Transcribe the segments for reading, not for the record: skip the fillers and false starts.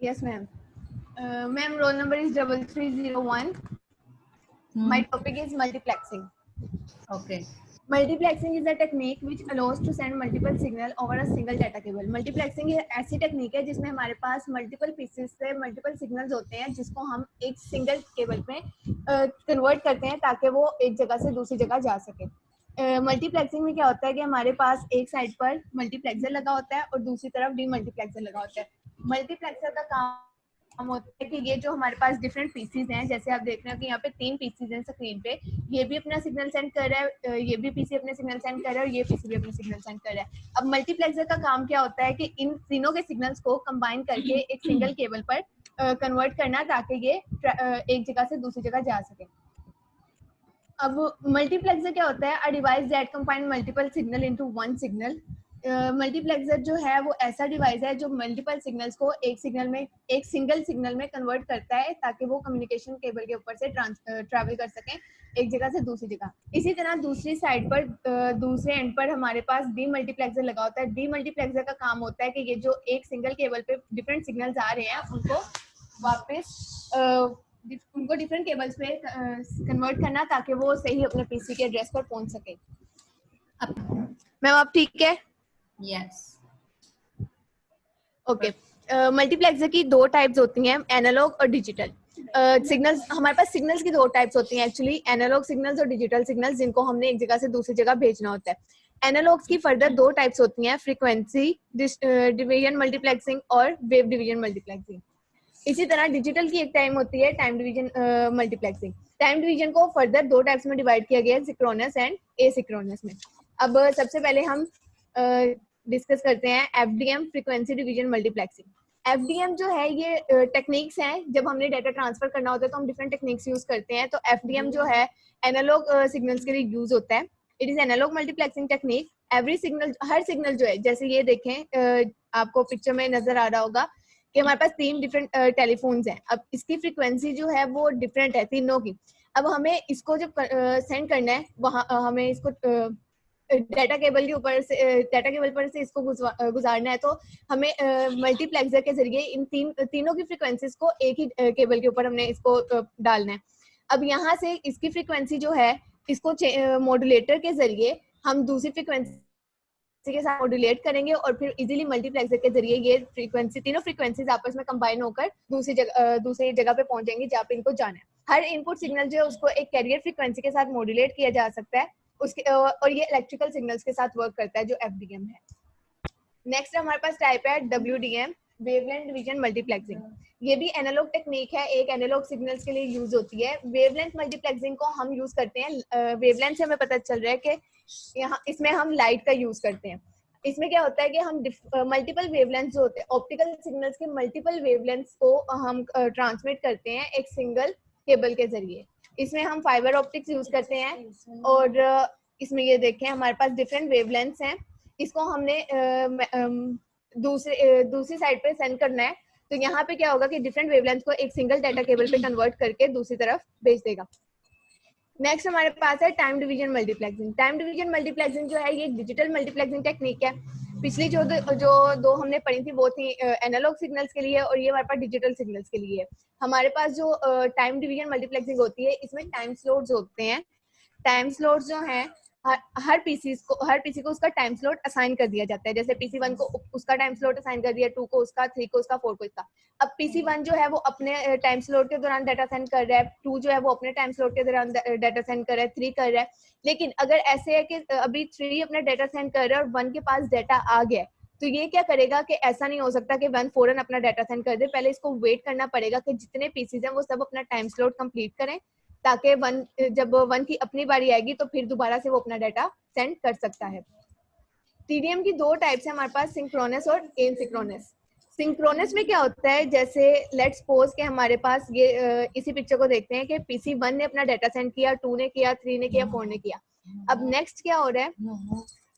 Yes, ma'am. Ma'am, roll number is 3301. My topic is multiplexing. Okay. Multiplexing is a technique which allows to send multiple signal over a single data cable. Multiplexing ये ऐसी technique है जिसमें हमारे पास multiple pieces से multiple signals होते हैं जिसको हम एक सिंगल केबल में कन्वर्ट करते हैं ताकि वो एक जगह से दूसरी जगह जा सके. मल्टीप्लेक्सिंग में क्या होता है कि हमारे पास एक साइड पर मल्टीप्लेक्सर लगा होता है और दूसरी तरफ डीमल्टीप्लेक्सर लगा होता है. मल्टीप्लेक्सर का काम होता है कि ये जो हमारे पास डिफरेंट पीसीज हैं, जैसे आप देख रहे हो कि यहाँ पे 3 पीसीज हैं स्क्रीन पे, ये भी अपना सिग्नल सेंड कर रहा है, ये भी पीसी अपने सिग्नल सेंड कर रहा है और ये पीसी भी अपने सिग्नल सेंड कर रहा है. अब मल्टीप्लेक्सर का काम क्या होता है कि इन तीनों के सिग्नल्स को कंबाइन करके एक सिंगल केबल पर कन्वर्ट करना ताकि ये एक जगह से दूसरी जगह जा सके. अब मल्टीप्लेक्सर क्या होता है? A device that combine multiple signal into one signal. Multiplexer जो है वो ऐसा डिवाइस है जो मल्टीपल सिग्नल्स को एक सिंगल सिग्नल में कन्वर्ट करता है ताकि वो कम्युनिकेशन केबल के ऊपर से ट्रैवल कर सकें एक जगह से दूसरी जगह. इसी तरह दूसरी साइड पर दूसरे एंड पर हमारे पास डीमल्टीप्लेक्सर लगा होता है. डीमल्टीप्लेक्सर का काम होता है कि ये जो एक सिंगल केबल पे डिफरेंट सिग्नल्स आ रहे हैं उनको वापस उनको डिफरेंट केबल्स पे कन्वर्ट करना ताकि वो सही अपने पीसी के एड्रेस पर पहुंच सके. मैम आप ठीक है? Yes. ओके. मल्टीप्लेक्सर की दो टाइप्स होती हैं, एनालॉग और डिजिटल. सिग्नल्स हमारे पास सिग्नल्स की दो टाइप्स होती हैं एक्चुअली, एनालॉग सिग्नल्स और डिजिटल सिग्नल्स, जिनको हमने एक जगह से दूसरी जगह भेजना होता है. एनालॉग्स की फर्दर दो टाइप्स होती हैं, फ्रीक्वेंसी डिवीजन मल्टीप्लेक्सिंग और वेव डिवीजन मल्टीप्लेक्सिंग. इसी तरह डिजिटल की एक टाइम होती है time division multiplexing. Time division को फर्दर दो टाइप्स में डिवाइड किया गया है, सिंक्रोनस एंड एसिंक्रोनस में. अब सबसे पहले हम डिस्कस करते हैं FDM, frequency division multiplexing. FDM जो है ये टेक्निक्स हैं, जब हमने डाटा ट्रांसफर करना होता है तो हम डिफरेंट टेक्निक्स यूज करते हैं. तो एफडीएम जो है एनालॉग सिग्नल्स के लिए यूज होता है. It is analogue multiplexing technique. Every signal, हर सिग्नल जो है, जैसे ये देखें आपको पिक्चर में नजर आ रहा होगा कि हमारे पास 3 डिफरेंट टेलीफोन्स हैं. अब इसकी फ्रीक्वेंसी जो है वो डिफरेंट है तीनों की. अब हमें इसको जब सेंड करना है वहाँ हमें इसको डाटा केबल के ऊपर से डाटा केबल पर से इसको गुजारना है तो हमें मल्टीप्लेक्सर के जरिए इन तीनों की फ्रीक्वेंसीज को एक ही केबल के ऊपर हमने इसको डालना है. अब यहाँ से इसकी फ्रीक्वेंसी जो है इसको मॉड्यूलेटर के जरिए हम दूसरी फ्रीक्वेंसी के साथ मॉड्यूलेट करेंगे और फिर इजीली मल्टीप्लेक्सर के जरिए ये फ्रीक्वेंसी, तीनों फ्रीक्वेंसीज आपस में कंबाइन होकर दूसरी जगह पे पहुंचेंगी जहाँ पे इनको जाना है. हर इनपुट सिग्नल जो है उसको एक कैरियर फ्रीक्वेंसी के साथ मॉड्यूलेट किया जा सकता है उसके और ये इलेक्ट्रिकल सिग्नल्स के साथ वर्क करता है जो एफडीएम है. नेक्स्ट हमारे पास टाइप है डब्ल्यूडीएम, वेवलेंथ डिवीजन मल्टीप्लेक्सिंग. ये भी एनालॉग टेक्निक है, एक एनालॉग सिग्नल्स के लिए यूज होती है. वेवलेंथ मल्टीप्लेक्सिंग को हम यूज करते हैं, वेवलेंथ से हमें पता चल रहा है कि यहाँ इसमें हम लाइट का यूज करते हैं. इसमें क्या होता है कि हम मल्टीपल वेवलेंथ जो होते हैं, ऑप्टिकल सिग्नल्स के मल्टीपल वेवलेंथ्स को हम ट्रांसमिट करते हैं एक सिंगल केबल के जरिए. इसमें हम फाइबर ऑप्टिक्स यूज करते हैं और इसमें ये देखें हमारे पास डिफरेंट वेवलेंथ्स हैं. इसको हमने दूसरी साइड पे सेंड करना है तो यहाँ पे क्या होगा कि डिफरेंट वेवलेंथ को एक सिंगल डाटा केबल पे कन्वर्ट करके दूसरी तरफ भेज देगा. नेक्स्ट हमारे पास है time division multiplexing. Time division multiplexing जो है ये डिजिटल मल्टीप्लेक्सिंग टेक्निक है. पिछली जो दो हमने पढ़ी थी वो थी एनालॉग सिग्नल्स के लिए और ये हमारे पास डिजिटल सिग्नल्स के लिए है. हमारे पास जो टाइम डिवीजन मल्टीप्लेक्सिंग होती है इसमें टाइम स्लॉट्स होते हैं. टाइम स्लॉट्स जो हैं हर पीसी को उसका टाइम स्लॉट असाइन कर दिया जाता है. जैसे पीसी 1 को उसका टाइम स्लॉट असाइन कर दिया, 2 को उसका, 3 को उसका, 4 को इसका. अब पीसी 1 जो है वो अपने टाइम स्लॉट के दौरान डाटा सेंड कर रहा है, 2 जो है वो अपने टाइम स्लॉट के दौरान डाटा सेंड कर रहा है, 3 कर रहा है. लेकिन अगर ऐसे है कि अभी 3 अपना डाटा सेंड कर रहा है और 1 के पास डाटा आ गया तो ये क्या करेगा कि ऐसा नहीं हो सकता कि 1 फौरन अपना डाटा सेंड कर दे. पहले इसको वेट करना पड़ेगा कि जितने पीसीज हैं वो सब अपना टाइम स्लॉट कंप्लीट करें ताकि जब 1 की अपनी बारी आएगी तो फिर दोबारा से वो अपना डाटा सेंड कर सकता है. टीडीएम की दो टाइप्स है हमारे पास, सिंक्रोनस और एसिंक्रोनस. सिंक्रोनस में क्या होता है, जैसे लेट्स सपोज कि हमारे पास ये इसी पिक्चर को देखते हैं कि पीसी 1 ने अपना डाटा सेंड किया, 2 ने किया, 3 ने किया, 4 ने किया. अब नेक्स्ट क्या हो रहा है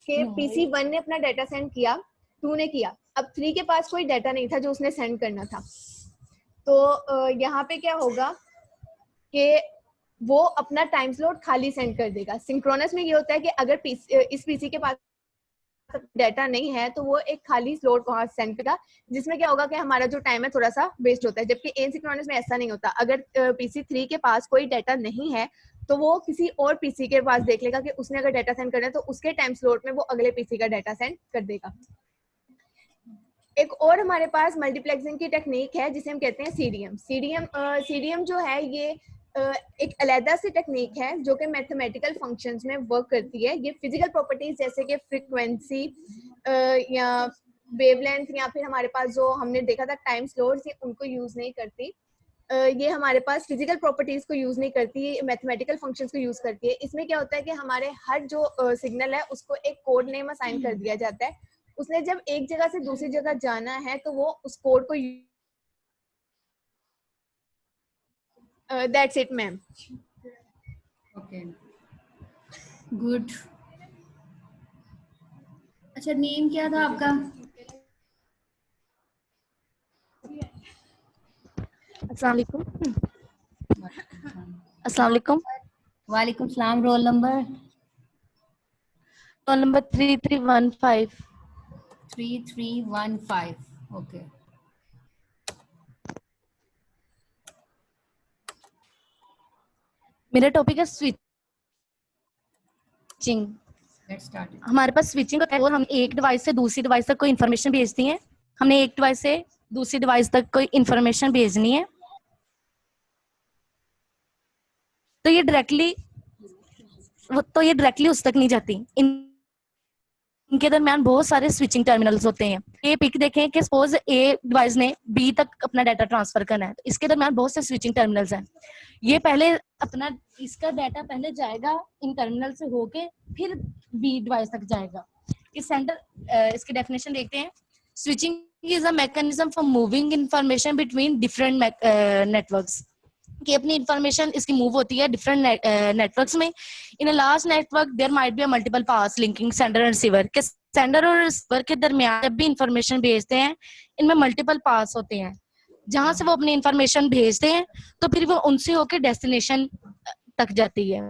कि पीसी 1 ने अपना डाटा सेंड किया, 2 ने किया. अब 3 के पास कोई डाटा नहीं था जो उसने सेंड करना था. तो यहाँ पे क्या होगा कि वो अपना टाइम स्लॉट खाली सेंड कर देगा. सिंक्रोनस में ये होता है कि अगर इस पीसी के पास डाटा नहीं है तो वो एक खाली स्लॉट वहां सेंड करेगा, जिसमें क्या होगा कि हमारा जो टाइम है थोड़ा सा वेस्ट होता है। जबकि एसिंक्रोनस में ऐसा नहीं होता। अगर PC3 के पास कोई डाटा नहीं है तो वो किसी और PC के पास देख लेगा कि उसने अगर डाटा सेंड करना है, तो उसके टाइम स्लॉट में वो अगले PC का डाटा सेंड कर देगा। एक और हमारे पास मल्टीप्लेक्सिंग की टेक्निक है जिसे हम कहते हैं सीडीएम जो है ये एक अलहदा सी टेक्निक है जो कि मैथमेटिकल फंक्शंस में वर्क करती है। ये फिजिकल प्रॉपर्टीज जैसे कि फ्रीक्वेंसी या वेवलेंथ या फिर हमारे पास जो हमने देखा था टाइम स्लॉट्स, ये उनको यूज नहीं करती। ये हमारे पास फिजिकल प्रॉपर्टीज को यूज नहीं करती, मैथमेटिकल फंक्शंस को यूज करती है। इसमें क्या होता है कि हमारे हर जो सिग्नल है उसको एक कोड नेम असाइन कर दिया जाता है। उसने जब एक जगह से दूसरी जगह जाना है तो वो उस कोड को that's it ma'am. Okay, good. अच्छा, नेम क्या था आपका? अस्सलाम वालेकुम। वालेकुम सलाम। Roll number? Roll number 3315। 3315। Okay, मेरा टॉपिक है स्विचिंग। Let's start. हमारे पास स्विचिंग होता है और हम एक डिवाइस से दूसरी डिवाइस तक कोई इन्फॉर्मेशन भेजती हैं। हमने एक डिवाइस से दूसरी डिवाइस तक कोई इन्फॉर्मेशन भेजनी है तो ये डायरेक्टली उस तक नहीं जाती। इनके दरमियान बहुत सारे स्विचिंग टर्मिनल्स होते हैं। ये पिक देखें कि सपोज ए डिवाइस ने बी तक अपना डाटा ट्रांसफर करना है, तो इसके दरमियान बहुत से स्विचिंग टर्मिनल्स हैं। ये पहले अपना इसका डाटा पहले जाएगा इन टर्मिनल से होके फिर बी डिवाइस तक जाएगा। इस सेंटर इसकी डेफिनेशन देखते हैं। Switching is a mechanism for moving information between different networks. कि अपनी इंफॉर्मेशन इसकी मूव होती है डिफरेंट नेटवर्क्स में। In a large network there might be a multiple paths linking sender and receiver. के सेंडर और रिसीवर के दरमियान जब भी इंफॉर्मेशन भेजते हैं इनमें मल्टीपल पाथ्स होते हैं जहां से वो अपनी इंफॉर्मेशन भेजते हैं तो फिर वो उनसे होकर डेस्टिनेशन तक जाती है।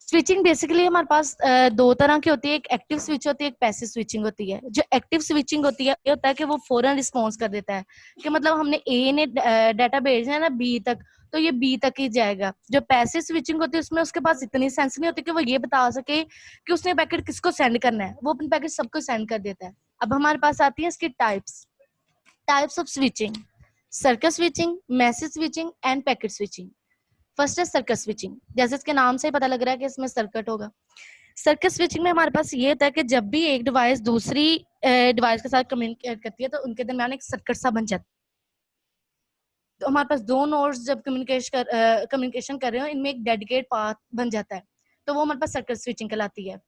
स्विचिंग बेसिकली हमारे पास दो तरह की होती है, एक एक्टिव स्विच होती है, एक पैसिव स्विचिंग होती है। जो एक्टिव स्विचिंग होती है ये होता है कि वो फौरन रिस्पॉन्स कर देता है कि मतलब हमने ए ने डाटा भेजना है ना बी तक तो ये बी तक ही जाएगा। जो पैसिव स्विचिंग होती है उसमें उसके पास इतनी सेंस नहीं होती कि वो ये बता सके कि उसने पैकेट किसको सेंड करना है, वो अपने पैकेट सबको सेंड कर देता है। अब हमारे पास आती है इसकी types of switching: circuit switching, message switching end packet switching. First है सर्किट स्विचिंग। जैसे इसके नाम से ही पता लग रहा है कि इसमें सर्किट होगा। सर्किट स्विचिंग में हमारे पास ये होता है कि जब भी एक डिवाइस दूसरी डिवाइस के साथ कम्युनिकेट करती है तो उनके दरमियान एक सर्किट सा बन जाता है। तो हमारे पास दो नोड्स जब कम्युनिकेशन कर रहे हो इनमें एक डेडिकेट पाथ बन जाता है तो वो हमारे पास सर्किट स्विचिंग कहलाती है।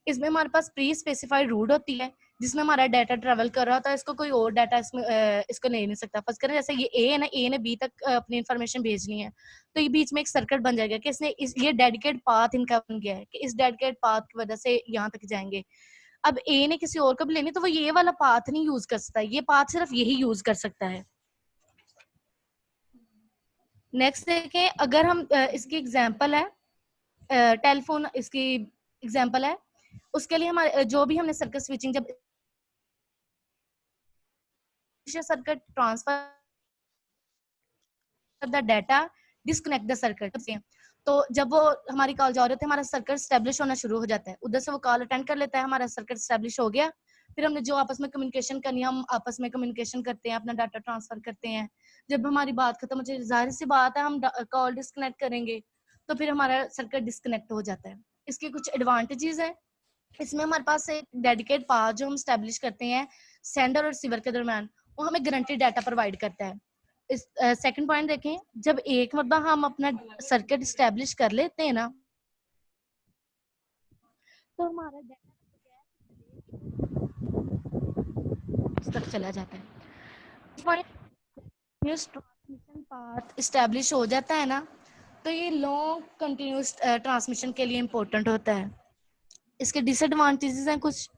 इसमें हमारे पास प्री स्पेसिफाइड रूट होती है जिसमें हमारा डाटा ट्रेवल कर रहा होता है। इसको कोई और डाटा इसमें इसको नहीं सकता। फर्स्ट करें जैसे ये ए है ना, ए ने बी तक अपनी इंफॉर्मेशन भेजनी है तो ये बीच में एक सर्किट बन जाएगा कि इसने ये डेडिकेट पाथ इनका बन गया है कि इस डेडिकेट पाथ की वजह से यहाँ तक जाएंगे। अब ए ने किसी और को भी लेनी तो वो ये वाला पाथ नहीं यूज कर सकता, ये पाथ सिर्फ यही यूज कर सकता है। नेक्स्ट देखें, अगर हम इसकी एग्जांपल है टेलीफोन, इसकी एग्जांपल है उसके लिए हमारे जो भी हमने सर्किट स्विचिंग जब circuit transfer the data disconnect the circuit तो जब वो हमारी कॉल जा रही होती है हमारा सर्किट स्टैब्लिश होना शुरू हो जाता है। उधर से वो कॉल अटेंड कर लेता है, हमारा सर्किट स्टैब्लिश हो गया। फिर हमने जो आपस में कम्युनिकेशन करनी है हम आपस में कम्युनिकेशन करते हैं, अपना डाटा ट्रांसफर करते हैं। जब हमारी बात खत्म हो जाए, जाहिर सी बात है हम कॉल डिस्कनेक्ट करेंगे तो फिर हमारा सर्किट डिस्कनेक्ट हो जाता है। इसके कुछ एडवांटेजेस है। इसमें हमारे पास एक डेडिकेट पाथ जो हम स्टैब्लिश करते हैं सेंडर और रिसीवर के दरमियान, वो हमें गारंटी डाटा प्रोवाइड करता है। इस सेकंड पॉइंट देखें, जब एक मतलब हम अपना सर्किट स्टैब्लिश कर लेते हैं ना तो हमारा डाटा तक चला जाता है। कंटिन्यूअस ट्रांसमिशन पाथ स्टैब्लिश हो जाता है ना तो ये लॉन्ग कंटिन्यूअस ट्रांसमिशन के लिए इम्पोर्टेंट होता है। इसके डिसएडवांटेजेस हैं कुछ।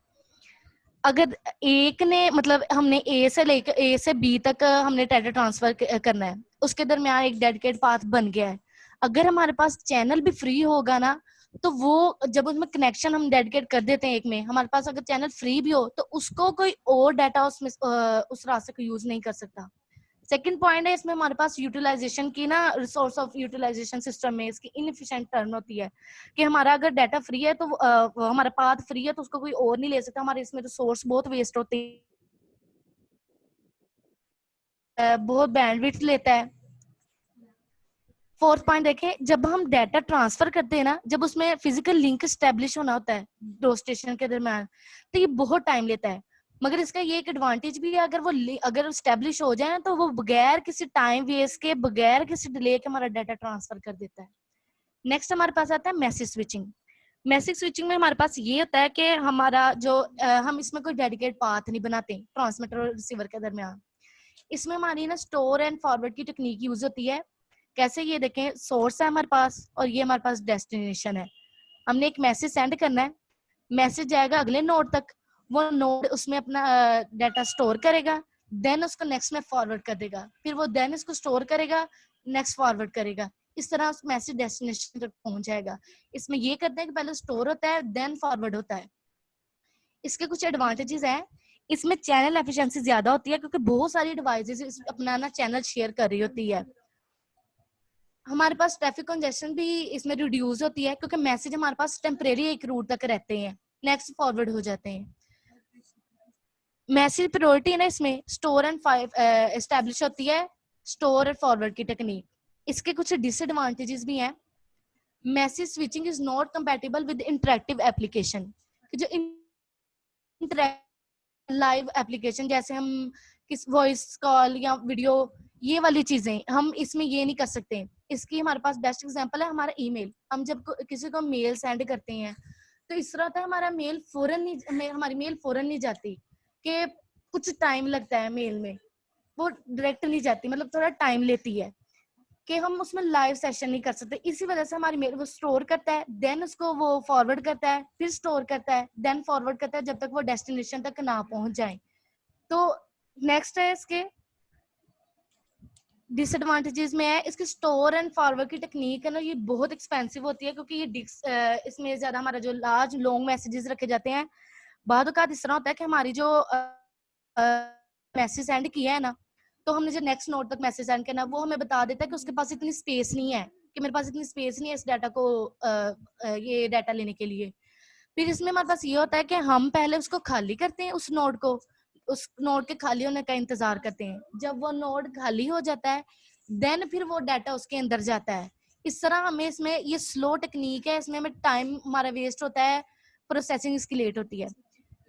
अगर एक ने मतलब हमने ए से बी तक हमने डाटा ट्रांसफर करना है, उसके दरमियान एक डेडिकेट पाथ बन गया है। अगर हमारे पास चैनल भी फ्री होगा ना तो वो जब उसमें कनेक्शन हम डेडिकेट कर देते हैं एक में, हमारे पास अगर चैनल फ्री भी हो तो उसको कोई और डाटा उसमें उस रास्ते को यूज नहीं कर सकता। सेकंड पॉइंट है, इसमें हमारे पास यूटिलाइजेशन की ना, रिसोर्स ऑफ यूटिलाइजेशन सिस्टम में इसकी इनएफिशिएंट टर्न होती है कि हमारा अगर डाटा फ्री है तो वो हमारा पाथ फ्री है तो उसको कोई और नहीं ले सकता, हमारे इसमें रिसोर्स बहुत वेस्ट होते हैं, बहुत बैंडविड्थ लेता है। फोर्थ पॉइंट देखें, जब हम डाटा ट्रांसफर करते हैं ना, जब उसमें फिजिकल लिंक स्टैब्लिश होना होता है दो स्टेशन के दरम्यान, तो ये बहुत टाइम लेता है। मगर इसका ये एक एडवांटेज भी है, अगर वो अगर स्टैब्लिश हो जाए तो वो बगैर किसी टाइम वेस्ट के, बगैर किसी डिले के हमारा डाटा ट्रांसफर कर देता है। नेक्स्ट हमारे पास आता है मैसेज स्विचिंग। मैसेज स्विचिंग में हमारे पास ये होता है कि हमारा जो हम इसमें कोई डेडिकेट पाथ नहीं बनाते ट्रांसमीटर और रिसीवर के दरमियान। इसमें हमारी ना स्टोर एंड फॉरवर्ड की टेक्निक यूज होती है। कैसे, ये देखें, सोर्स है हमारे पास और ये हमारे पास डेस्टिनेशन है। हमने एक मैसेज सेंड करना है, मैसेज जाएगा अगले नोड तक, वो नोड उसमें अपना डाटा स्टोर करेगा, देन उसको नेक्स्ट में फॉरवर्ड कर देगा, फिर वो देन इसको स्टोर करेगा, नेक्स्ट फॉरवर्ड करेगा, इस तरह उस मैसेज डेस्टिनेशन तक पहुंच जाएगा। इसमें ये करते हैं कि पहले स्टोर होता है देन फॉरवर्ड होता है। इसके कुछ एडवांटेजेस हैं, इसमें चैनल एफिशिएंसी ज्यादा होती है क्योंकि बहुत सारी डिवाइसेस अपना ना चैनल शेयर कर रही होती है। हमारे पास ट्रैफिक कंजेशन भी इसमें रिड्यूस होती है क्योंकि मैसेज हमारे पास टेम्परेरी एक रूट तक रहते हैं, नेक्स्ट फॉरवर्ड हो जाते हैं। मैसेज प्रायोरिटी है ना, इसमें स्टोर एंड एस्टैब्लिश होती है, स्टोर एंड फॉरवर्ड की टेक्निक। इसके कुछ डिसएडवांटेजेस भी हैं। Message switching is not compatible with interactive application. जो लाइव एप्लीकेशन जैसे हम किस वॉइस कॉल या वीडियो, ये वाली चीजें हम इसमें ये नहीं कर सकते। इसकी हमारे पास बेस्ट एग्जांपल है हमारा ईमेल। हम जब किसी को मेल सेंड करते हैं तो इस तरह होता है, हमारा मेल फौरन नहीं, हमारी मेल फौरन नहीं जाती, कि कुछ टाइम लगता है मेल में, वो डायरेक्ट नहीं जाती, मतलब थोड़ा टाइम लेती है, कि हम उसमें लाइव सेशन नहीं कर सकते। इसी वजह से हमारी मेल वो स्टोर करता है, देन उसको वो फॉरवर्ड करता है, फिर स्टोर करता है, देन फॉरवर्ड करता है, जब तक वो डेस्टिनेशन तक ना पहुंच जाए। तो नेक्स्ट है इसके डिसएडवांटेजेस में है, इसके स्टोर एंड फॉरवर्ड की टेक्निक है ना, ये बहुत एक्सपेंसिव होती है क्योंकि ये इसमें ज्यादा हमारा जो लार्ज लॉन्ग मैसेजेस रखे जाते हैं। बाद औक़ात इस तरह होता है कि हमारी जो मैसेज सेंड किया है ना, तो हमने जो नेक्स्ट नोड तक मैसेज सेंड करना, वो हमें बता देता है कि उसके पास इतनी स्पेस नहीं है, कि मेरे पास इतनी स्पेस नहीं है इस डाटा को ये डाटा लेने के लिए। फिर इसमें हमारे पास ये होता है कि हम पहले उसको खाली करते हैं, उस नोड को, उस नोड के खाली होने का इंतजार करते हैं। जब वो नोड खाली हो जाता है देन फिर वो डाटा उसके अंदर जाता है। इस तरह हमें इसमें ये स्लो टेक्निक है, इसमें हमें टाइम हमारा वेस्ट होता है, प्रोसेसिंग इसकी लेट होती है।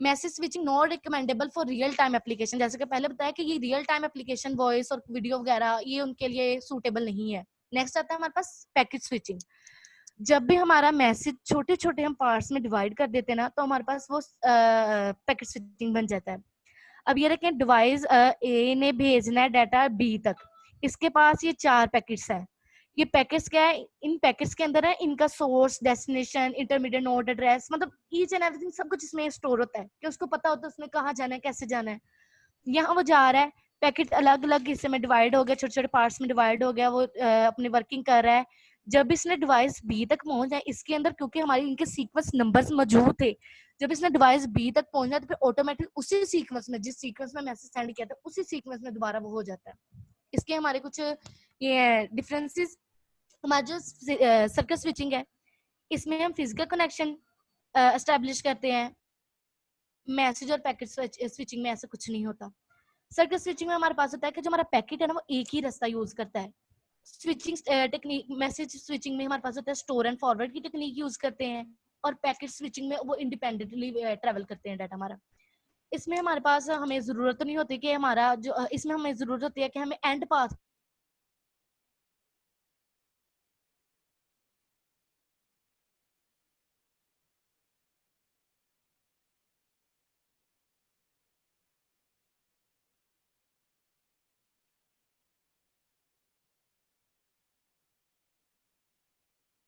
Message switching not recommendable for real time application, जैसे कि पहले बताया कि ये रियल टाइम एप्लीकेशन वॉइस और वीडियो वगैरह ये उनके लिए सूटेबल नहीं है। नेक्स्ट आता है हमारे पास पैकेज स्विचिंग। जब भी हमारा मैसेज छोटे छोटे हम पार्ट्स में डिवाइड कर देते हैं ना, तो हमारे पास वो पैकेट स्विचिंग बन जाता है। अब ये देखें, डिवाइस ए ने भेजना है डाटा बी तक, इसके पास ये 4 पैकेट्स हैं। ये पैकेट्स क्या है, इन पैकेट्स के अंदर है इनका source, destination, intermediate node address, मतलब ईच एंड एवरीथिंग सब कुछ इसमें स्टोर होता है कि उसको पता होता है उसने कहाँ जाना है, कैसे जाना है। यहाँ वो जा रहा है, पैकेट अलग अलग हिस्से में डिवाइड हो गया, छोटे छोटे पार्ट्स में डिवाइड हो गया, वो अपनी वर्किंग कर रहा है। जब इसने डिवाइस बी तक पहुंच जाए, इसके अंदर क्योंकि हमारी इनके सीक्वेंस नंबर्स मौजूद थे, जब इसने डिवाइस बी तक पहुंच जाए तो फिर ऑटोमेटिक उसी सीक्वेंस में, जिस सीक्वेंस में मैसेज सेंड किया था उसी सीक्वेंस में दोबारा वो हो जाता है। इसके हमारे कुछ ये डिफरेंसेस। हमारा जो सर्किट स्विचिंग है, इसमें हम फिजिकल कनेक्शन एस्टेब्लिश करते हैं, मैसेज और पैकेट स्विचिंग में ऐसा कुछ नहीं होता। सर्किट स्विचिंग में हमारे पास होता है कि जो हमारा पैकेट है ना, वो एक ही रास्ता यूज करता है। स्विचिंग टेक्निक, मैसेज स्विचिंग में हमारे पास होता है स्टोर एंड फॉरवर्ड की टेक्निक यूज करते हैं, और पैकेट स्विचिंग में वो इंडिपेंडेंटली ट्रेवल करते हैं डाटा हमारा। इसमें हमारे पास हमें जरूरत नहीं होती कि हमारा जो इसमें हमें जरूरत होती है कि हमें एंड पाथ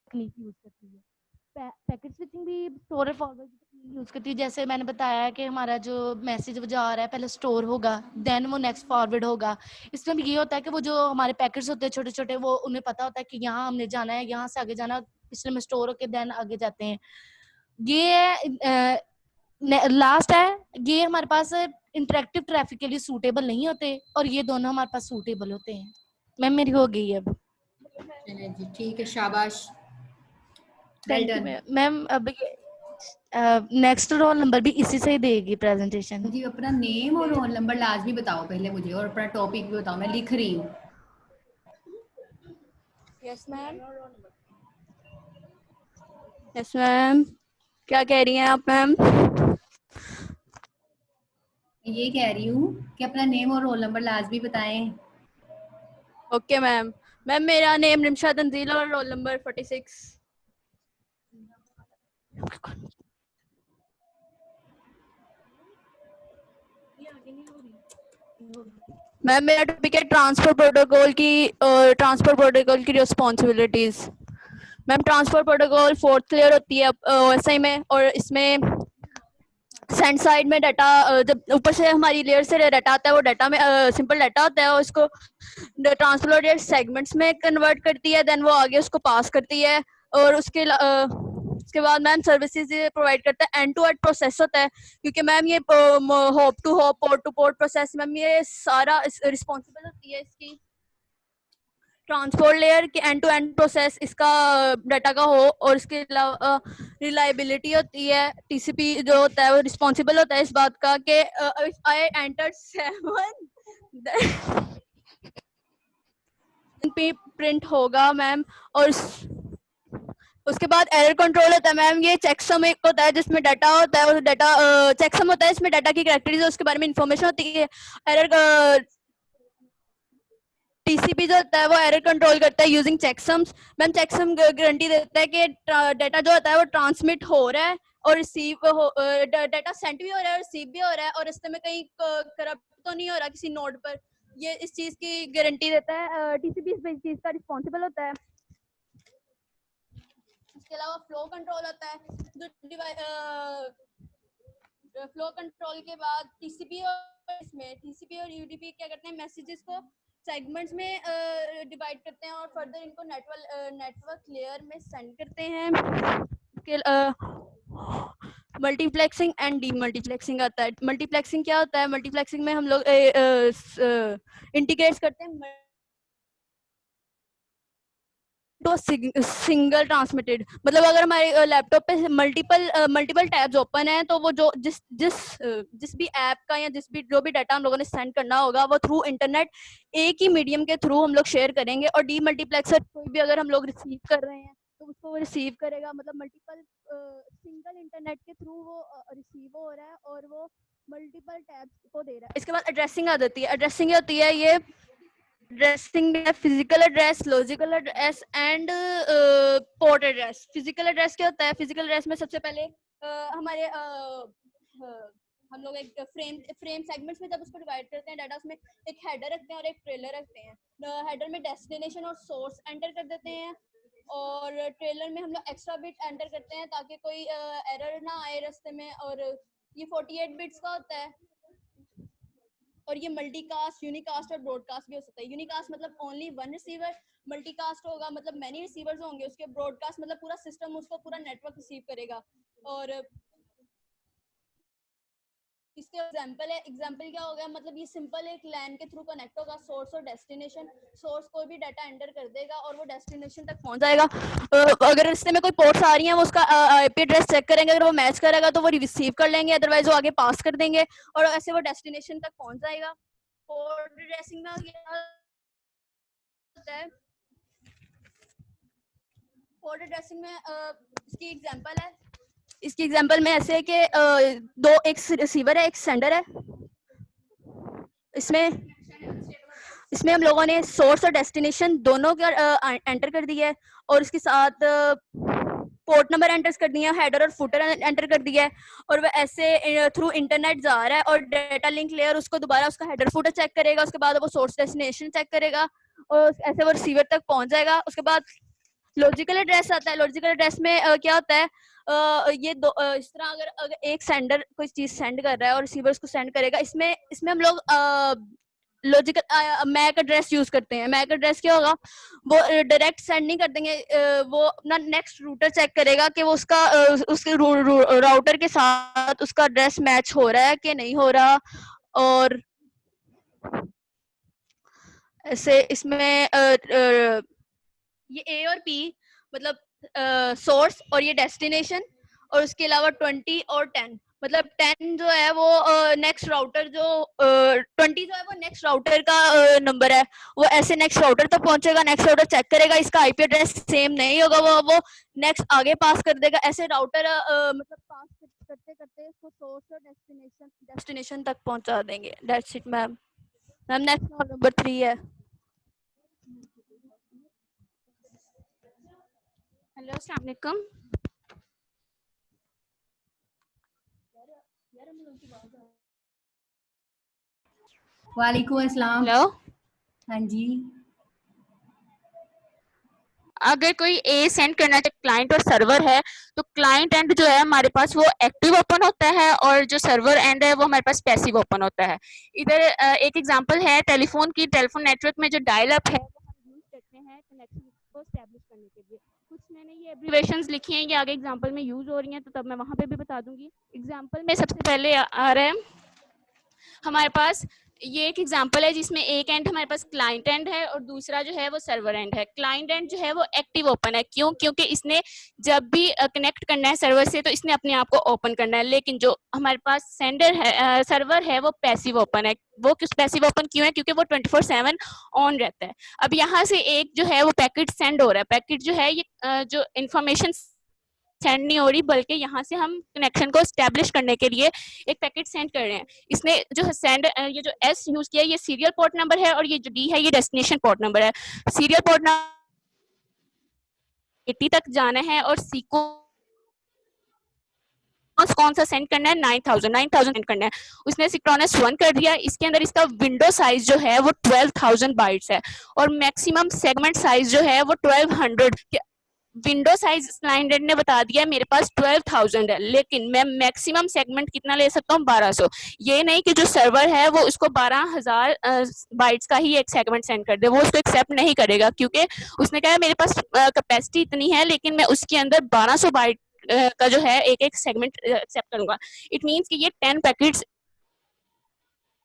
टेक्निक यूज करती है। पैकेट स्विचिंग भी स्टोर एंड फॉरवर्ड की टेक्निक यूज करती है। जैसे मैंने बताया कि हमारा जो मैसेज जा रहा है पहले स्टोर होगा, देन वो नेक्स्ट फॉरवर्ड होगा। इसमें भी ये होता है कि वो जो हमारे पैकेट्स होते हैं छोटे छोटे, वो उन्हें पता होता है कि यहाँ हमने जाना है, यहाँ से आगे जाना, पिछले में स्टोर होके देन आगे जाते हैं। ये लास्ट है, ये हमारे पास इंटरेक्टिव ट्रैफिक के लिए सूटेबल नहीं होते और ये दोनों हमारे पास सूटेबल होते हैं। मैम मेरी हो गई है अब। चलिए जी, ठीक है, शाबाश, well thank you done. Ma'am. अब नेक्स्ट रोल नंबर भी इसी से ही देगी प्रेजेंटेशन। जी, अपना नेम और रोल नंबर लाजमी बताओ पहले मुझे, और अपना टॉपिक भी बताओ, मैं लिख रही हूँ। Yes ma'am. यस मैम, क्या कह रही हैं आप मैम? ये कह रही हूँ कि अपना नेम और रोल नंबर लाजमी बताएं। Okay ma'am. मैम मेरा नेम रिमशा तंजील और रोल नंबर 46। मैम मेरा टॉपिक है ट्रांसपोर्ट प्रोटोकॉल की responsibilities. Ma'am transport protocol 4th layer होती है OSI में, और इसमें सेंड साइड में डाटा, जब ऊपर से हमारी लेयर से डाटा आता है, वो डाटा में सिंपल डाटा होता है, और उसको ट्रांसपोर्ट लेयर सेगमेंट्स में कन्वर्ट करती है, देन वो आगे उसको पास करती है, और उसके बाद मैम सर्विसेज प्रोवाइड करता है। एंड टू एंड प्रोसेस होता है, क्योंकि मैम ये hop to hop, port to port process, ma'am ये सारा रिस्पॉन्सिबल होती है इसकी ट्रांसपोर्ट लेयर के एंड टू एंड प्रोसेस इसका डाटा का हो। और इसके अलावा रिलायबिलिटी होती है, TCP जो होता है वो रिस्पॉन्सिबल होता है इस बात का कि आई एंटर 7 पे प्रिंट होगा मैम। और उसके बाद एरर कंट्रोल होता है मैम, ये चेकसम एक होता है जिसमें डाटा होता है, और डाटा चेकसम होता है, इसमें डाटा की कैरेक्टरिस्टिक्स उसके बारे में इंफॉर्मेशन होती है। एरर TCP जो होता है वो एरर कंट्रोल करता है यूजिंग चेकसम्स। मैम चेकसम गारंटी देता है कि डाटा जो होता है वो ट्रांसमिट हो रहा है और रिसीव हो, डाटा सेंड भी हो रहा है और रिसीव भी हो रहा है, और इसमें में कहीं करप्ट तो नहीं हो रहा किसी नोड पर। ये इस चीज की गारंटी देता है। TCP इस चीज का रिस्पॉन्सिबल होता है। इसके अलावा फ्लो कंट्रोल होता है, जो फ्लो कंट्रोल के बाद TCP और UDP क्या करते हैं, मैसेजेस को सेगमेंट्स में डिवाइड करते हैं और फर्दर इनको नेटवर्क लेयर में सेंड करते हैं। मल्टीप्लेक्सिंग एंड डीमल्टीप्लेक्सिंग आता है। मल्टीप्लेक्सिंग क्या होता है, मल्टीप्लेक्सिंग में हम लोग इंटीग्रेट करते हैं तो सिंगल ट्रांसमिटेड, मतलब अगर हमारे लैपटॉप पे मल्टीपल टैब्स ओपन है, तो वो जो जिस भी ऐप का या जो भी डाटा हम लोगों ने सेंड करना होगा वो थ्रू इंटरनेट एक ही मीडियम के थ्रू हम लोग शेयर करेंगे। और डीमल्टीप्लेक्सर कोई भी अगर हम लोग रिसीव कर रहे हैं तो उसको वो रिसीव करेगा, मतलब मल्टीपल सिंगल इंटरनेट के थ्रू वो रिसीव हो रहा है और वो मल्टीपल टैब्स को दे रहा है। इसके बाद एड्रेसिंग आ जाती है। एड्रेसिंग होती है, ये एड्रेसिंग है physical address, logical address and port address. Physical address क्या होता है, फिजिकल एड्रेस में सबसे पहले हमारे हम लोग एक फ्रेम सेगमेंट्स में जब उसको डिवाइड करते हैं डाटा, उसमें एक हेडर रखते हैं और एक ट्रेलर रखते हैं। हेडर में डेस्टिनेशन और सोर्स एंटर कर देते हैं, और ट्रेलर में हम लोग एक्स्ट्रा बिट एंटर करते हैं ताकि कोई एरर ना आए रास्ते में। और ये 48 बिट्स का होता है, और ये मल्टीकास्ट, यूनिकास्ट और ब्रॉडकास्ट भी हो सकता है। यूनिकास्ट मतलब ओनली वन रिसीवर, मल्टीकास्ट होगा मतलब मैनी रिसीवर्स होंगे उसके, ब्रॉडकास्ट मतलब पूरा सिस्टम उसको पूरा नेटवर्क रिसीव करेगा। और इसके एग्जांपल क्या हो गया, मतलब ये सिंपल एक लैन के थ्रू कनेक्ट होगा सोर्स और डेस्टिनेशन। सोर्स कोई भी डाटा एंटर कर देगा और वो डेस्टिनेशन तक पहुंच जाएगा। अगर इससे में कोई पोर्ट्स आ रही हैं वो उसका IP एड्रेस चेक करेंगे, अगर वो मैच करेगा तो वो रिसीव कर लेंगे, अदरवाइज वो आगे पास कर देंगे और ऐसे वो डेस्टिनेशन तक पहुंच जाएगा। पोर्ट एड्रेसिंग में क्या होता है, पोर्ट एड्रेसिंग में इसकी एग्जांपल है, इसकी एग्जांपल में ऐसे है कि एक रिसीवर है एक सेंडर है। इसमें हम लोगों ने सोर्स और डेस्टिनेशन दोनों का एंटर कर दिया है, और इसके साथ पोर्ट नंबर एंटर कर दिया, हेडर और फुटर एंटर कर दिया है, और वह ऐसे थ्रू इंटरनेट जा रहा है और डेटा लिंक लेयर उसको दोबारा उसका हेडर फुटर चेक करेगा, उसके बाद वो सोर्स डेस्टिनेशन चेक करेगा और ऐसे वो रिसीवर तक पहुंच जाएगा। उसके बाद लॉजिकल एड्रेस आता है। लॉजिकल एड्रेस में क्या होता है, ये इस तरह अगर एक सेंडर कोई चीज सेंड कर रहा है और रिसीवर उसको सेंड करेगा, इसमें हम लोग लॉजिकल मैक एड्रेस यूज करते हैं। मैक एड्रेस क्या होगा, वो डायरेक्ट सेंड नहीं कर देंगे, वो अपना नेक्स्ट रूटर चेक करेगा कि वो उसका उसके राउटर के साथ उसका एड्रेस मैच हो रहा है कि नहीं हो रहा। और ऐसे इसमें ये ए और पी मतलब सोर्स और ये डेस्टिनेशन, और उसके अलावा 20 और 10 मतलब 10 जो है वो नेक्स्ट राउटर जो 20 जो है वो नेक्स्ट राउटर का नंबर है, वो ऐसे नेक्स्ट राउटर तक पहुंचेगा, नेक्स्ट राउटर चेक करेगा, इसका आईपी एड्रेस सेम नहीं होगा, वो नेक्स्ट आगे पास कर देगा। ऐसे राउटर मतलब पास करते करते इसको सोर्स और डेस्टिनेशन तक पहुंचा देंगे। That's it ma'am. Ma'am next number 3 है। हेलो, अस्सलाम वालेकुम। वालेकुम अस्सलाम। हेलो, हाँ जी। अगर कोई ए सेंड करना चाहे क्लाइंट और सर्वर है, तो क्लाइंट एंड जो है हमारे पास वो एक्टिव ओपन होता है और जो सर्वर एंड है वो हमारे पास पैसिव ओपन होता है। इधर एक एग्जांपल है टेलीफोन की। टेलीफोन नेटवर्क में जो डायल अप है वो हम यूज करते हैं कनेक्शन को एस्टैब्लिश करने के लिए। कुछ मैंने ये एब्रिवेशंस लिखी हैं, ये आगे एग्जांपल में यूज हो रही हैं, तो तब मैं वहां पे भी बता दूंगी। एग्जांपल में सबसे पहले आ रहा है हमारे पास, ये एक एग्जांपल है जिसमें एक एंड हमारे पास क्लाइंट एंड है और दूसरा जो है वो सर्वर एंड है। क्लाइंट एंड जो है वो एक्टिव ओपन है, क्यों? क्योंकि इसने जब भी कनेक्ट करना है सर्वर से तो इसने अपने आप को ओपन करना है। लेकिन जो हमारे पास सेंडर है, सर्वर है, वो पैसिव ओपन है। वो किस पैसिव ओपन क्यों है? क्योंकि वो 24/7 ऑन रहता है। अब यहाँ से एक जो है वो पैकेट सेंड हो रहा है। पैकेट जो है ये जो इंफॉर्मेशन सेंड नहीं हो रही, बल्कि यहाँ से हम कनेक्शन को स्टैब्लिश करने के लिए एक पैकेट सेंड कर रहे हैं। इसने जो सेंड ये जो एस यूज किया है ये सीरियल पोर्ट नंबर है और ये जो डी है ये डेस्टिनेशन पोर्ट नंबर है। सीरियल पोर्ट नंबर 80 तक जाना है और सीक्वेंस कौन सा सेंड करना है? 9000 सेंड करना है। उसने सिंक्रोनस 1 कर दिया। इसके अंदर इसका विंडो साइज जो है वो 12,000 बाइट्स है और मैक्सिमम सेगमेंट साइज जो है वो 1200। विंडो साइज क्लाइंट ने बता दिया मेरे पास 12,000 है, लेकिन मैं मैक्सिमम सेगमेंट कितना ले सकता हूँ? 1200। ये नहीं कि जो सर्वर है वो उसको 12,000 बाइट्स का ही एक सेगमेंट सेंड कर दे, वो उसको एक्सेप्ट नहीं करेगा, क्योंकि उसने कहा मेरे पास कैपेसिटी इतनी है लेकिन मैं उसके अंदर 1200 बाइट का जो है एक एक सेगमेंट एक्सेप्ट करूंगा। इट मीन्स कि ये 10 पैकेट्स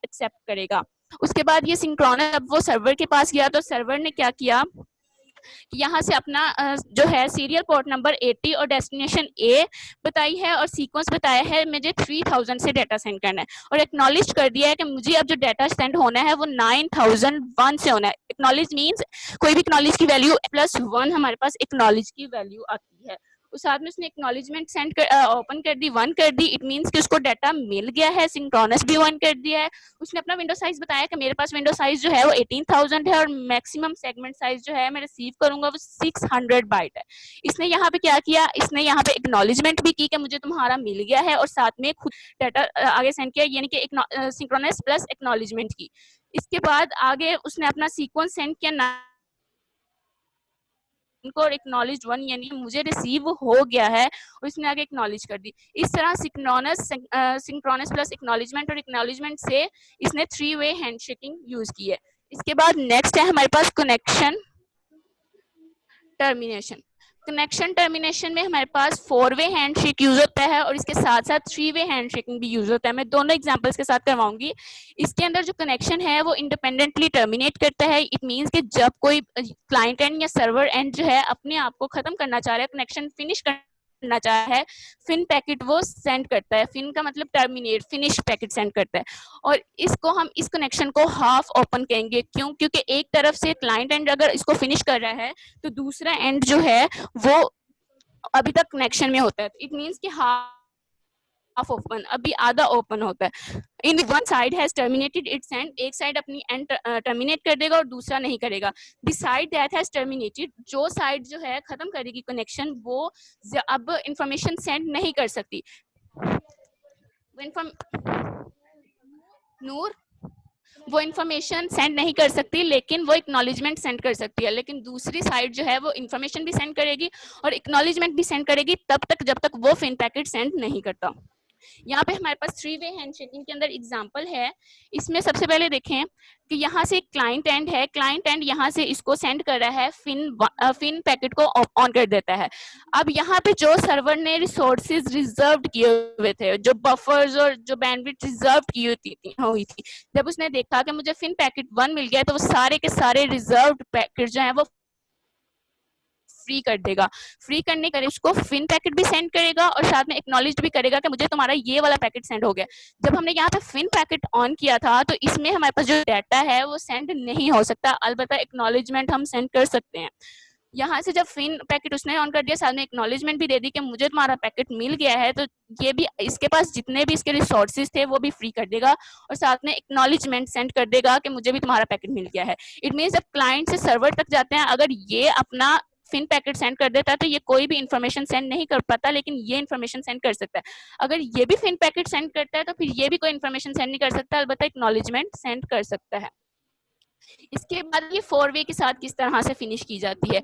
एक्सेप्ट करेगा। उसके बाद ये सिंक्रोनस, अब वो सर्वर के पास गया तो सर्वर ने क्या किया, यहाँ से अपना जो है सीरियल पोर्ट नंबर 80 और डेस्टिनेशन ए बताई है और सीक्वेंस बताया है मुझे 3000 से डाटा सेंड करना है और एक्नॉलेज कर दिया है कि मुझे अब जो डाटा सेंड होना है वो 9001 से होना है। एक्नॉलेज मीन्स कोई भी एक्नॉलेज की वैल्यू +1 हमारे पास एक्नॉलेज की वैल्यू आती है। उस साथ में उसने एक्नॉलेजमेंट सेंड कर ओपन कर दी, 1 कर दी। इट मीन्स कि उसको डाटा मिल गया है। सिंक्रोनस भी 1 कर दिया है। उसने अपना विंडो साइज बताया कि मेरे पास विंडो साइज जो है वो 18,000 है और मैक्सिमम सेगमेंट साइज जो है मैं रिसीव करूंगा वो 600 बाइट है। इसने यहाँ पे क्या किया, इसने यहाँ पे एक्नॉलेजमेंट भी की कि मुझे तुम्हारा मिल गया है और साथ में खुद डाटा आगे सेंड किया, यानी कि सिंक्रोनस प्लस एक्नॉलेजमेंट की। इसके बाद आगे उसने अपना सीक्वेंस सेंड किया इनको और एक्नॉलेज 1, यानी मुझे रिसीव हो गया है और इसने आगे एक्नॉलेज कर दी। इस तरह सिंक्रोनस प्लस एक्नॉलेजमेंट और एक्नॉलेजमेंट से इसने 3 वे हैंडशेकिंग यूज की है। इसके बाद नेक्स्ट है हमारे पास कनेक्शन टर्मिनेशन। कनेक्शन टर्मिनेशन में हमारे पास 4 वे हैंडशेक यूज होता है और इसके साथ साथ 3 वे हैंडशेकिंग भी यूज होता है। मैं दोनों एग्जांपल्स के साथ करवाऊंगी। इसके अंदर जो कनेक्शन है वो इंडिपेंडेंटली टर्मिनेट करता है। इट मींस कि जब कोई क्लाइंट एंड या सर्वर एंड जो है अपने आप को खत्म करना चाह रहा है, कनेक्शन फिनिश करना चाह है, फिन पैकेट वो सेंड करता है। फिन का मतलब टर्मिनेट, फिनिश पैकेट सेंड करता है और इसको हम इस कनेक्शन को हाफ ओपन कहेंगे। क्यों? क्योंकि एक तरफ से क्लाइंट एंड अगर इसको फिनिश कर रहा है तो दूसरा एंड जो है वो अभी तक कनेक्शन में होता है। इट मीन्स कि हाफ ओपन, अभी आधा ओपन होता है। In one side has terminated it's and, एक साइड अपनी एंड टर्मिनेट कर देगा और दूसरा नहीं करेगा। The side that has terminated, जो साइड जो है खत्म करेगी कनेक्शन, वो अब इंफॉर्मेशन सेंड नहीं कर सकती। नूर वो इंफॉर्मेशन सेंड नहीं कर सकती, लेकिन वो एक्नॉलेजमेंट सेंड कर सकती है। लेकिन दूसरी साइड जो है वो इंफॉर्मेशन भी सेंड करेगी और एक्नॉलेजमेंट भी सेंड करेगी तब तक जब तक वो फिन पैकेट सेंड नहीं करता। यहाँ पे हमारे पास 3 वे हैंडशेकिंग के अंदर एग्जांपल है। इसमें सबसे पहले देखें कि यहाँ से क्लाइंट एंड है, क्लाइंट एंड यहाँ से इसको सेंड कर रहा है, फिन पैकेट को ऑन कर देता है। अब यहाँ पे जो सर्वर ने रिसोर्सेज रिजर्व किए हुए थे, जो बफर्स और जो बैंडविड्थ रिजर्व की हुई थी, जब उसने देखा कि मुझे फिन पैकेट 1 मिल गया, तो वो सारे के सारे रिजर्व्ड पैकेट जो है वो फ्री कर देगा। फ्री करने के लिए उसको फिन पैकेट भी सेंड करेगा और साथ में एक्नॉलेज भी करेगा कि मुझे तुम्हारा ये वाला पैकेट सेंड हो गया। जब हमने यहाँ पे फिन पैकेट ऑन किया था तो इसमें हमारे पास जो डाटा है वो सेंड नहीं हो सकता, अलबत्ता एक्नॉलेजमेंट हम सेंड कर सकते हैं। यहाँ से जब फिन पैकेट उसने ऑन कर दिया, साथ में एक्नॉलेजमेंट भी दे दी कि मुझे तुम्हारा पैकेट मिल गया है, तो ये भी इसके पास जितने भी इसके रिसोर्सेज थे वो भी फ्री कर देगा और साथ में एक्नॉलेजमेंट सेंड कर देगा कि मुझे भी तुम्हारा पैकेट मिल गया है। इट मीन्स जब क्लाइंट से सर्वर तक जाते हैं, अगर ये अपना फिन पैकेट सेंड कर देता है तो ये कोई भी इंफॉर्मेशन सेंड नहीं कर पाता, लेकिन ये इंफॉर्मेशन सेंड कर सकता है। अगर ये भी फिन पैकेट सेंड करता है तो फिर ये भी कोई इंफॉर्मेशन सेंड नहीं कर सकता, अलबत्ता एक्नॉलेजमेंट सेंड कर सकता है। इसके बाद ये 4 वे के साथ किस तरह से फिनिश की जाती है।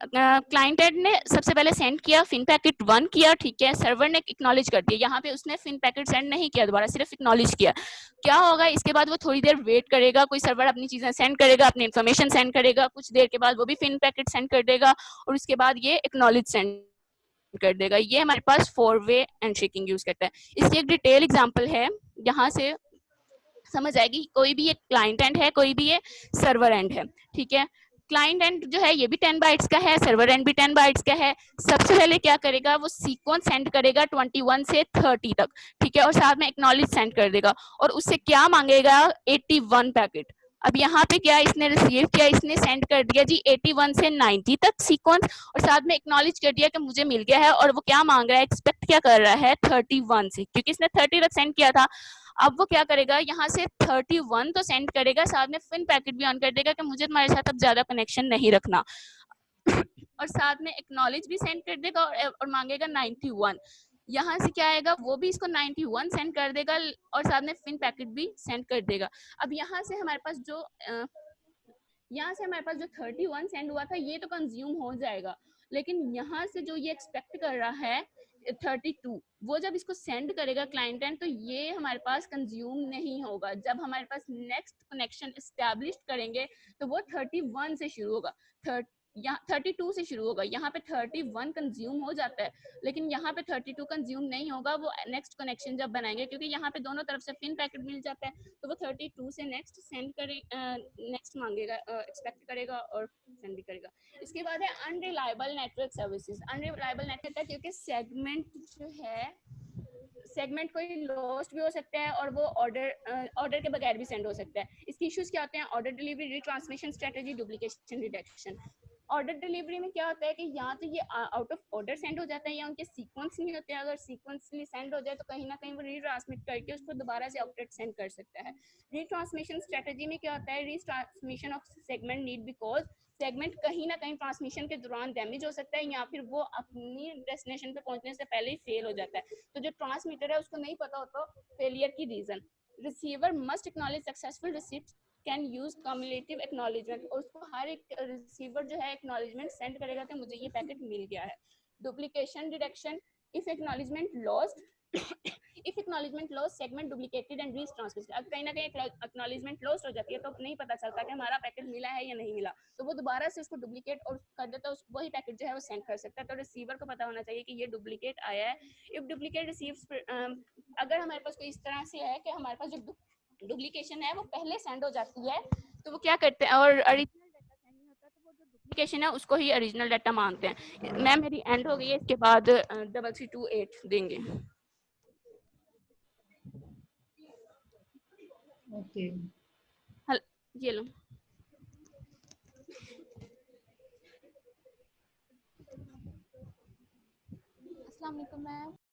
क्लाइंट एंड ने सबसे पहले सेंड किया, फिन पैकेट 1 किया, ठीक है, सर्वर ने एक्नॉलेज कर दिया। यहाँ पे उसने फिन पैकेट सेंड नहीं किया दोबारा, सिर्फ एक्नॉलेज किया। क्या होगा, इसके बाद वो थोड़ी देर वेट करेगा, कोई सर्वर अपनी चीजें सेंड करेगा, अपनी इन्फॉर्मेशन सेंड करेगा, कुछ देर के बाद वो भी फिन पैकेट सेंड कर देगा और उसके बाद ये एक्नॉलेज सेंड कर देगा। ये हमारे पास 4 वे हैंडशेकिंग यूज करता है। इसकी एक डिटेल एग्जांपल है, यहाँ से समझ आएगी। कोई भी एक क्लाइंट एंड है, कोई भी ये सर्वर एंड है, ठीक है। क्लाइंट एंड जो है ये भी 10 बाइट्स का है, सर्वर एंड भी 10 बाइट्स का है। सबसे पहले क्या करेगा, वो सीक्वेंस सेंड करेगा 21 से 30 तक, ठीक है, और साथ में एक्नॉलेज सेंड कर देगा और उससे क्या मांगेगा, 81 पैकेट। अब यहाँ पे क्या इसने रिसीव किया, इसने सेंड कर दिया जी 81 से 90 तक सीक्वेंस और साथ में एक्नॉलेज कर दिया कि मुझे मिल गया है। और वो क्या मांग रहा है, एक्सपेक्ट क्या कर रहा है, 31 से, क्योंकि इसने 30 तक सेंड किया था। अब वो क्या करेगा, यहाँ से 31 तो सेंड करेगा, साथ में फिन पैकेट भी ऑन कर देगा कि मुझे तुम्हारे साथ अब ज्यादा कनेक्शन नहीं रखना और साथ में एक्नॉलेज भी सेंड कर देगा और मांगेगा 91। यहाँ से क्या आएगा, वो भी इसको 91 सेंड कर देगा और साथ में फिन पैकेट भी सेंड कर देगा। अब यहाँ से हमारे पास जो 31 सेंड हुआ था ये तो कंज्यूम हो जाएगा, लेकिन यहाँ से जो ये एक्सपेक्ट कर रहा है 32, वो जब इसको सेंड करेगा क्लाइंट एंड, तो ये हमारे पास कंज्यूम नहीं होगा। जब हमारे पास नेक्स्ट कनेक्शन एस्टैब्लिश करेंगे तो वो 31 से शुरू होगा, 32 से शुरू होगा। यहाँ पे 31 कंज्यूम हो जाता है, लेकिन यहाँ पे 32 कंज्यूम नहीं होगा, वो नेक्स्ट कनेक्शन जब बनाएंगे, क्योंकि यहाँ पे दोनों तरफ से फिन पैकेट मिल जाता है, तो वो 32 से नेक्स्ट सेंड करे, नेक्स्ट मांगेगा, एक्सपेक्ट करेगा और सेंड भी करेगा। इसके बाद है unreliable network services. Unreliable network है क्योंकि सेगमेंट कोई लॉस्ट भी हो सकता है और वो ऑर्डर के बगैर भी सेंड हो सकता है। इसके इश्यूज क्या होते हैं, order delivery, retransmission strategy, duplication reduction. Order delivery में क्या होता है कि यहाँ तो ये आउट ऑफ ऑर्डर सेंड हो जाता है या उनके सीक्वेंस नहीं होते हैं। अगर सीक्वेंसली सेंड हो जाए तो कहीं ना कहीं वो रीट्रांसमिट करके उसको दोबारा से ऑक्टेट सेंड कर सकता है। रीट्रांसमिशन स्ट्रेटजी में क्या होता है, retransmission of segment need because segment कहीं ना कहीं ट्रांसमिशन के दौरान डैमेज हो सकता है या फिर वो अपनी डेस्टिनेशन पे पहुंचने से पहले ही फेल हो जाता है। तो जो ट्रांसमीटर है उसको नहीं पता होता फेलियर की reason. Receiver must acknowledge successful receipt can use cumulative acknowledgement, और उसको हर एक रिसीवर जो है एक्नॉलेजमेंट सेंड करेगा कि मुझे ये पैकेट मिल गया है। Duplication detection, if acknowledgement lost segment duplicated and retransmitted. अब कहीं ना कहीं एक्नॉलेजमेंट लॉस्ट हो जाती है तो नहीं पता चलता कि हमारा पैकेट मिला है या नहीं मिला, तो वो दोबारा से उसको डुप्लीकेट और कर देता है, वही पैकेट जो है वो सेंड कर सकता है। तो रिसीवर को पता होना चाहिए कि ये डुप्लीकेट आया है। इफ डुप्लीकेट रिसीव्स, अगर हमारे पास कोई इस तरह से है कि हमारे पास जो डुप्लीकेशन है वो पहले सेंड हो जाती है, तो वो क्या करते हैं, और ओरिजिनल डाटा सेंड नहीं होता, तो वो जो डुप्लीकेशन है उसको ही ओरिजिनल डाटा मानते हैं। मैम मेरी एंड हो गई है, इसके बाद 3328 देंगे। ओके, ये लो। अस्सलाम वालेकुम मैम।